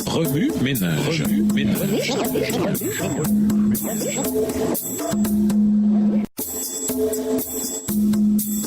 Remue ménage.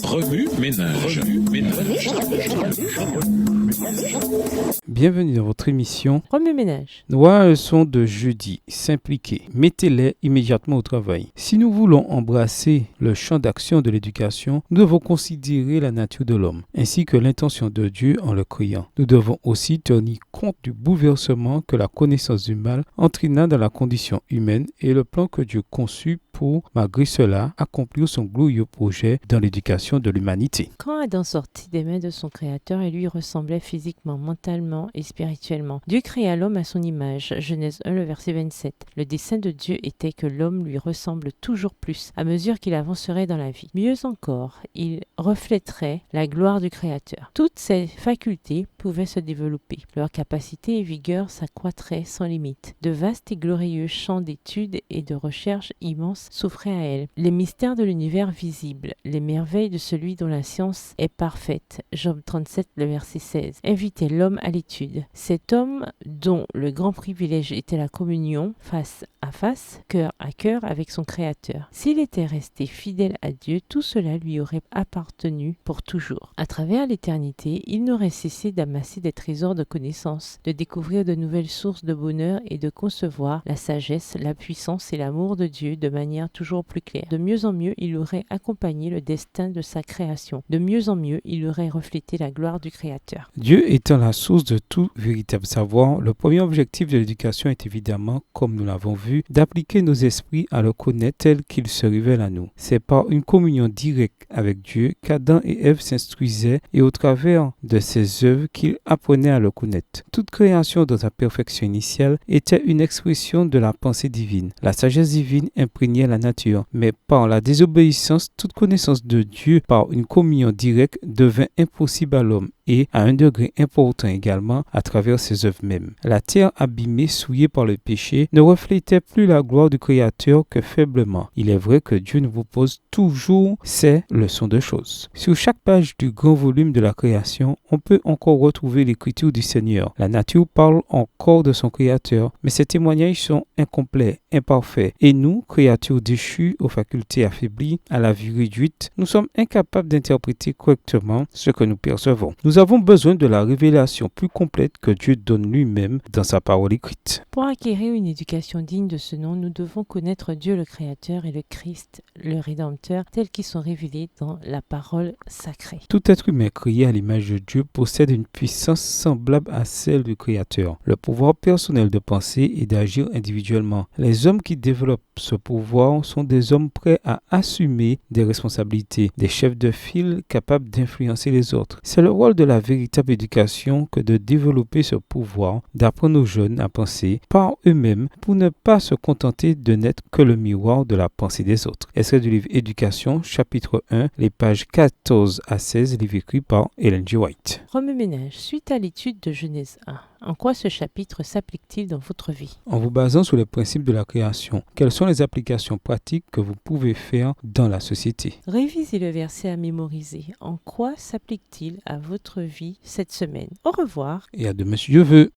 Remue ménage. Bienvenue dans votre émission Remue ménage. Noire leçon de jeudi. S'impliquer. Mettez-les immédiatement au travail. Si nous voulons embrasser le champ d'action de l'éducation, nous devons considérer la nature de l'homme, ainsi que l'intention de Dieu en le créant. Nous devons aussi tenir compte du bouleversement que la connaissance du mal entraîna dans la condition humaine et le plan que Dieu conçut pour, malgré cela, accomplir son glorieux projet dans l'éducation de l'humanité. Quand Adam sortit des mains de son Créateur, il lui ressemblait physiquement, mentalement et spirituellement. Dieu créa l'homme à son image. Genèse 1, le verset 27. Le dessein de Dieu était que l'homme lui ressemble toujours plus à mesure qu'il avancerait dans la vie. Mieux encore, il reflèterait la gloire du Créateur. Toutes ses facultés pouvaient se développer. Leur capacité et vigueur s'accroîtraient sans limite. De vastes et glorieux champs d'études et de recherche immenses s'offraient à elle. Les mystères de l'univers visible, les merveilles de celui dont la science est parfaite. Job 37, le verset 16. Invitaient l'homme à l'étude. Cet homme dont le grand privilège était la communion face à face, cœur à cœur avec son Créateur. S'il était resté fidèle à Dieu, tout cela lui aurait appartenu pour toujours. À travers l'éternité, il n'aurait cessé d'amasser des trésors de connaissances, de découvrir de nouvelles sources de bonheur et de concevoir la sagesse, la puissance et l'amour de Dieu de manière toujours plus claire. De mieux en mieux, il aurait accompagné le destin de sa création. De mieux en mieux, il aurait reflété la gloire du Créateur. Dieu étant la source de tout véritable savoir, le premier objectif de l'éducation est évidemment, comme nous l'avons vu, d'appliquer nos esprits à le connaître tel qu'il se révèle à nous. C'est par une communion directe avec Dieu qu'Adam et Ève s'instruisaient et au travers de ses œuvres qu'ils apprenaient à le connaître. Toute création dans sa perfection initiale était une expression de la pensée divine. La sagesse divine imprégnait la nature, mais par la désobéissance, toute connaissance de Dieu par une communion directe devint impossible à l'homme et à un degré important également à travers ses œuvres mêmes. La terre abîmée, souillée par le péché, ne reflétait plus la gloire du Créateur que faiblement. Il est vrai que Dieu nous propose toujours ces leçons de choses. Sur chaque page du grand volume de la création, on peut encore retrouver l'écriture du Seigneur. La nature parle encore de son Créateur, mais ces témoignages sont incomplets, imparfaits, et nous, créatures déchues, aux facultés affaiblies, à la vue réduite, nous sommes incapables d'interpréter correctement ce que nous percevons. Nous avons besoin de la révélation plus complète que Dieu donne lui-même dans sa parole écrite. Pour acquérir une éducation digne de ce nom, nous devons connaître Dieu le Créateur et le Christ, le Rédempteur, tels qu'ils sont révélés dans la parole sacrée. Tout être humain créé à l'image de Dieu possède une puissance semblable à celle du Créateur, le pouvoir personnel de penser et d'agir individuellement. Les hommes qui développent ce pouvoir sont des hommes prêts à assumer des responsabilités, des chefs de file capables d'influencer les autres. C'est le rôle de la véritable éducation que de développer ce pouvoir, d'apprendre aux jeunes à penser par eux-mêmes pour ne pas se contenter de n'être que le miroir de la pensée des autres. Extrait du livre Éducation, chapitre 1, les pages 14 à 16, livre écrit par Ellen G. White. Remue ménage. Suite à l'étude de Genèse 1, en quoi ce chapitre s'applique-t-il dans votre vie? En vous basant sur les principes de la création, quelles sont les applications pratiques que vous pouvez faire dans la société? Révisez le verset à mémoriser. En quoi s'applique-t-il à votre vie cette semaine? Au revoir. Et à demain si Dieu veut.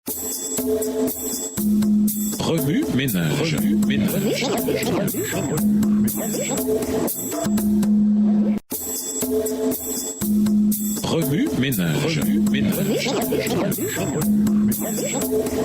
Remue ménage. Remue ménage.